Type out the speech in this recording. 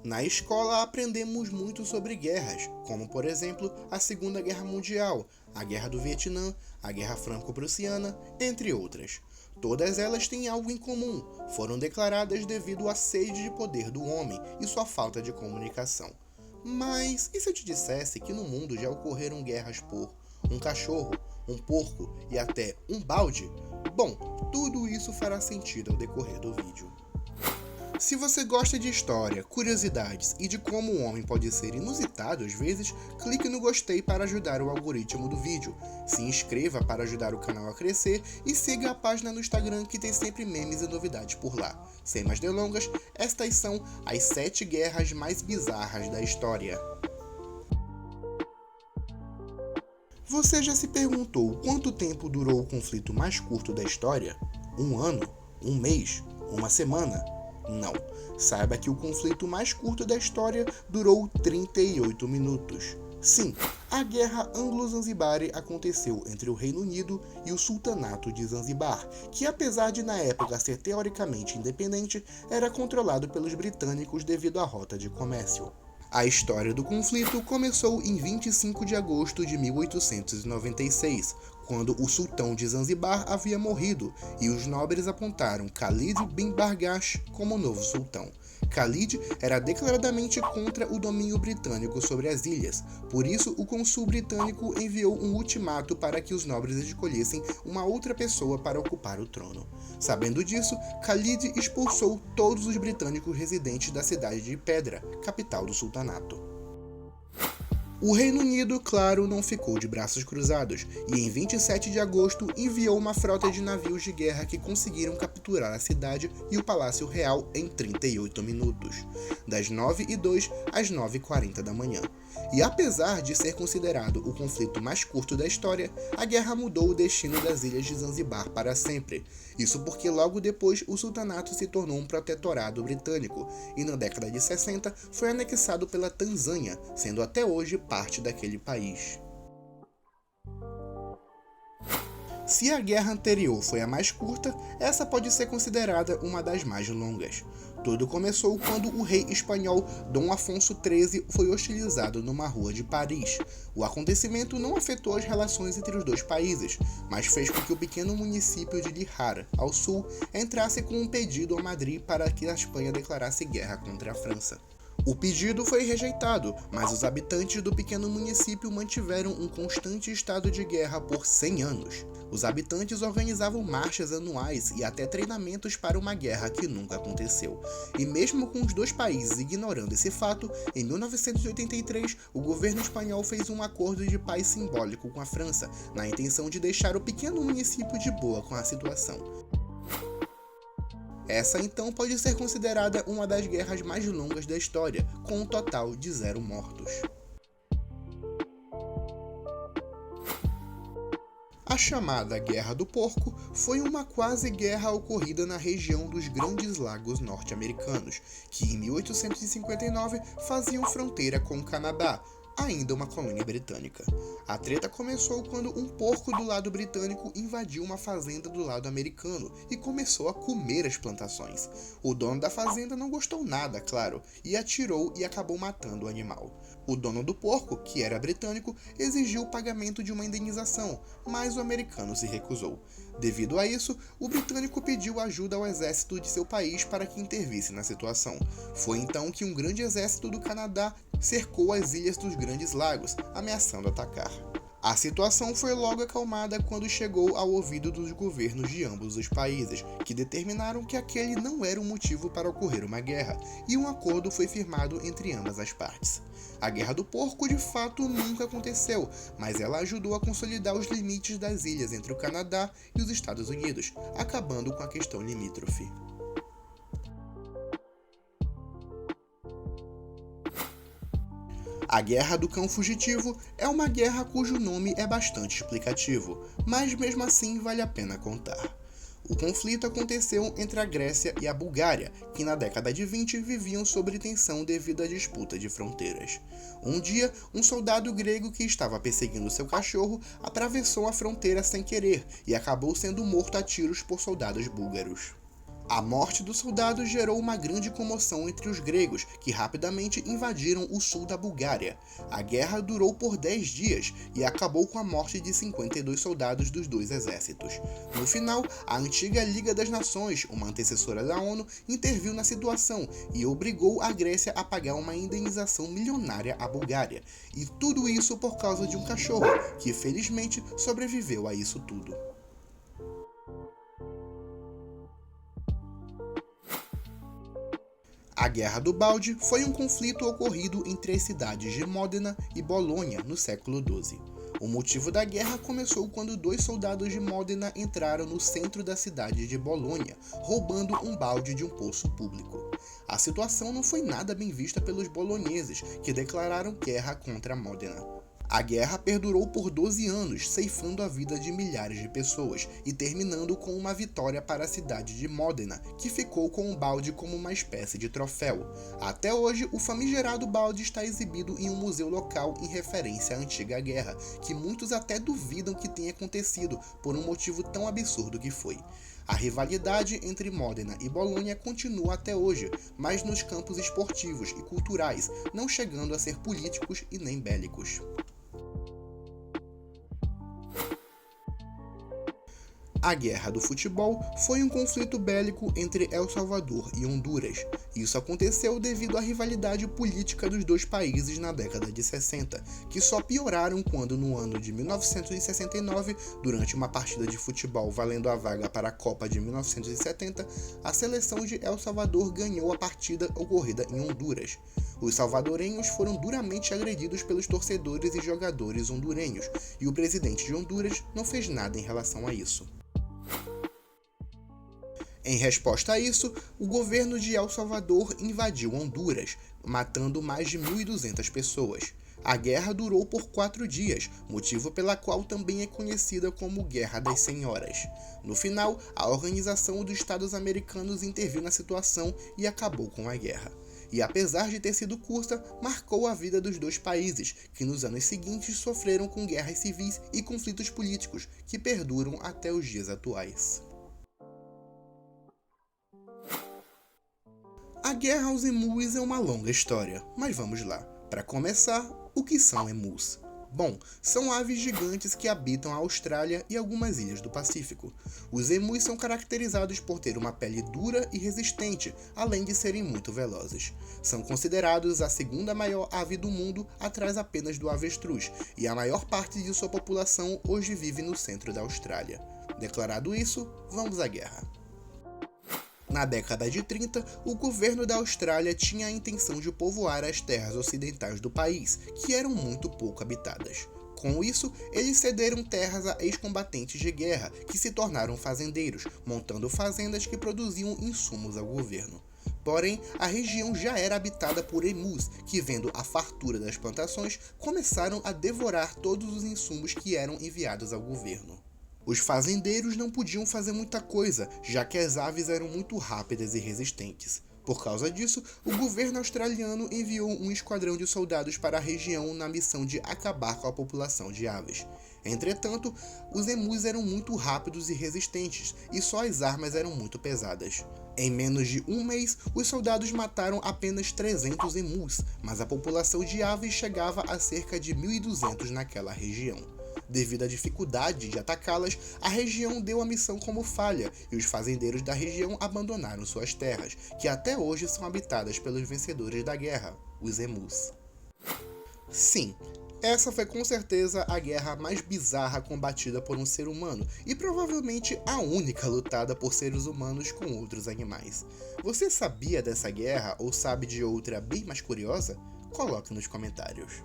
Na escola aprendemos muito sobre guerras, como por exemplo a Segunda Guerra Mundial, a Guerra do Vietnã, a Guerra Franco-Prussiana, entre outras. Todas elas têm algo em comum, foram declaradas devido à sede de poder do homem e sua falta de comunicação. Mas e se eu te dissesse que no mundo já ocorreram guerras por um cachorro, um porco e até um balde? Bom, tudo isso fará sentido ao decorrer do vídeo. Se você gosta de história, curiosidades e de como o homem pode ser inusitado às vezes, clique no gostei para ajudar o algoritmo do vídeo. Se inscreva para ajudar o canal a crescer e siga a página no Instagram que tem sempre memes e novidades por lá. Sem mais delongas, estas são as 7 guerras mais bizarras da história. Você já se perguntou quanto tempo durou o conflito mais curto da história? 1 ano? 1 mês? 1 semana? Não. Saiba que o conflito mais curto da história durou 38 minutos. Sim, a Guerra Anglo-Zanzibari aconteceu entre o Reino Unido e o Sultanato de Zanzibar, que apesar de na época ser teoricamente independente, era controlado pelos britânicos devido à rota de comércio. A história do conflito começou em 25 de agosto de 1896, quando o sultão de Zanzibar havia morrido e os nobres apontaram Khalid bin Bargash como novo sultão. Khalid era declaradamente contra o domínio britânico sobre as ilhas, por isso o cônsul britânico enviou um ultimato para que os nobres escolhessem uma outra pessoa para ocupar o trono. Sabendo disso, Khalid expulsou todos os britânicos residentes da cidade de Pedra, capital do sultanato. O Reino Unido, claro, não ficou de braços cruzados e em 27 de agosto enviou uma frota de navios de guerra que conseguiram capturar a cidade e o Palácio Real em 38 minutos, das 9h02 às 9h40 da manhã. E apesar de ser considerado o conflito mais curto da história, a guerra mudou o destino das ilhas de Zanzibar para sempre. Isso porque logo depois o sultanato se tornou um protetorado britânico e na década de 60 foi anexado pela Tanzânia, sendo até hoje parte daquele país. Se a guerra anterior foi a mais curta, essa pode ser considerada uma das mais longas. Tudo começou quando o rei espanhol Dom Afonso XIII foi hostilizado numa rua de Paris. O acontecimento não afetou as relações entre os dois países, mas fez com que o pequeno município de Lihar, ao sul, entrasse com um pedido a Madrid para que a Espanha declarasse guerra contra a França. O pedido foi rejeitado, mas os habitantes do pequeno município mantiveram um constante estado de guerra por 100 anos. Os habitantes organizavam marchas anuais e até treinamentos para uma guerra que nunca aconteceu. E mesmo com os dois países ignorando esse fato, em 1983, o governo espanhol fez um acordo de paz simbólico com a França, na intenção de deixar o pequeno município de boa com a situação. Essa então pode ser considerada uma das guerras mais longas da história, com um total de 0 mortos. A chamada Guerra do Porco foi uma quase guerra ocorrida na região dos Grandes Lagos norte-americanos, que em 1859 faziam fronteira com o Canadá, ainda uma colônia britânica. A treta começou quando um porco do lado britânico invadiu uma fazenda do lado americano e começou a comer as plantações. O dono da fazenda não gostou nada, claro, e atirou e acabou matando o animal. O dono do porco, que era britânico, exigiu o pagamento de uma indenização, mas o americano se recusou. Devido a isso, o britânico pediu ajuda ao exército de seu país para que intervisse na situação. Foi então que um grande exército do Canadá cercou as ilhas dos Grandes Lagos, ameaçando atacar. A situação foi logo acalmada quando chegou ao ouvido dos governos de ambos os países, que determinaram que aquele não era um motivo para ocorrer uma guerra, e um acordo foi firmado entre ambas as partes. A Guerra do Porco de fato nunca aconteceu, mas ela ajudou a consolidar os limites das ilhas entre o Canadá e os Estados Unidos, acabando com a questão limítrofe. A Guerra do Cão Fugitivo é uma guerra cujo nome é bastante explicativo, mas mesmo assim vale a pena contar. O conflito aconteceu entre a Grécia e a Bulgária, que na década de 20 viviam sob tensão devido à disputa de fronteiras. Um dia, um soldado grego que estava perseguindo seu cachorro atravessou a fronteira sem querer e acabou sendo morto a tiros por soldados búlgaros. A morte do soldado gerou uma grande comoção entre os gregos, que rapidamente invadiram o sul da Bulgária. A guerra durou por 10 dias e acabou com a morte de 52 soldados dos dois exércitos. No final, a antiga Liga das Nações, uma antecessora da ONU, interviu na situação e obrigou a Grécia a pagar uma indenização milionária à Bulgária. E tudo isso por causa de um cachorro, que felizmente sobreviveu a isso tudo. A Guerra do Balde foi um conflito ocorrido entre as cidades de Módena e Bolonha no século XII. O motivo da guerra começou quando dois soldados de Módena entraram no centro da cidade de Bolonha, roubando um balde de um poço público. A situação não foi nada bem vista pelos bolonheses, que declararam guerra contra Módena. A guerra perdurou por 12 anos, ceifando a vida de milhares de pessoas e terminando com uma vitória para a cidade de Módena, que ficou com o balde como uma espécie de troféu. Até hoje, o famigerado balde está exibido em um museu local em referência à antiga guerra, que muitos até duvidam que tenha acontecido por um motivo tão absurdo que foi. A rivalidade entre Módena e Bolonha continua até hoje, mas nos campos esportivos e culturais, não chegando a ser políticos e nem bélicos. A Guerra do Futebol foi um conflito bélico entre El Salvador e Honduras. Isso aconteceu devido à rivalidade política dos dois países na década de 60, que só pioraram quando, no ano de 1969, durante uma partida de futebol valendo a vaga para a Copa de 1970, a seleção de El Salvador ganhou a partida ocorrida em Honduras. Os salvadorenhos foram duramente agredidos pelos torcedores e jogadores hondurenhos, e o presidente de Honduras não fez nada em relação a isso. Em resposta a isso, o governo de El Salvador invadiu Honduras, matando mais de 1.200 pessoas. A guerra durou por 4 dias, motivo pela qual também é conhecida como Guerra das 100 Horas. No final, a Organização dos Estados Americanos interviu na situação e acabou com a guerra. E apesar de ter sido curta, marcou a vida dos dois países, que nos anos seguintes sofreram com guerras civis e conflitos políticos, que perduram até os dias atuais. A guerra aos emus é uma longa história, mas vamos lá. Para começar, o que são emus? Bom, são aves gigantes que habitam a Austrália e algumas ilhas do Pacífico. Os emus são caracterizados por ter uma pele dura e resistente, além de serem muito velozes. São considerados a segunda maior ave do mundo, atrás apenas do avestruz, e a maior parte de sua população hoje vive no centro da Austrália. Declarado isso, vamos à guerra. Na década de 30, o governo da Austrália tinha a intenção de povoar as terras ocidentais do país, que eram muito pouco habitadas. Com isso, eles cederam terras a ex-combatentes de guerra, que se tornaram fazendeiros, montando fazendas que produziam insumos ao governo. Porém, a região já era habitada por emus, que, vendo a fartura das plantações, começaram a devorar todos os insumos que eram enviados ao governo. Os fazendeiros não podiam fazer muita coisa, já que as aves eram muito rápidas e resistentes. Por causa disso, o governo australiano enviou um esquadrão de soldados para a região na missão de acabar com a população de aves. Entretanto, os emus eram muito rápidos e resistentes, e só as armas eram muito pesadas. Em menos de um mês, os soldados mataram apenas 300 emus, mas a população de aves chegava a cerca de 1.200 naquela região. Devido à dificuldade de atacá-las, a região deu a missão como falha e os fazendeiros da região abandonaram suas terras, que até hoje são habitadas pelos vencedores da guerra, os emus. Sim, essa foi com certeza a guerra mais bizarra combatida por um ser humano e provavelmente a única lutada por seres humanos com outros animais. Você sabia dessa guerra ou sabe de outra bem mais curiosa? Coloque nos comentários.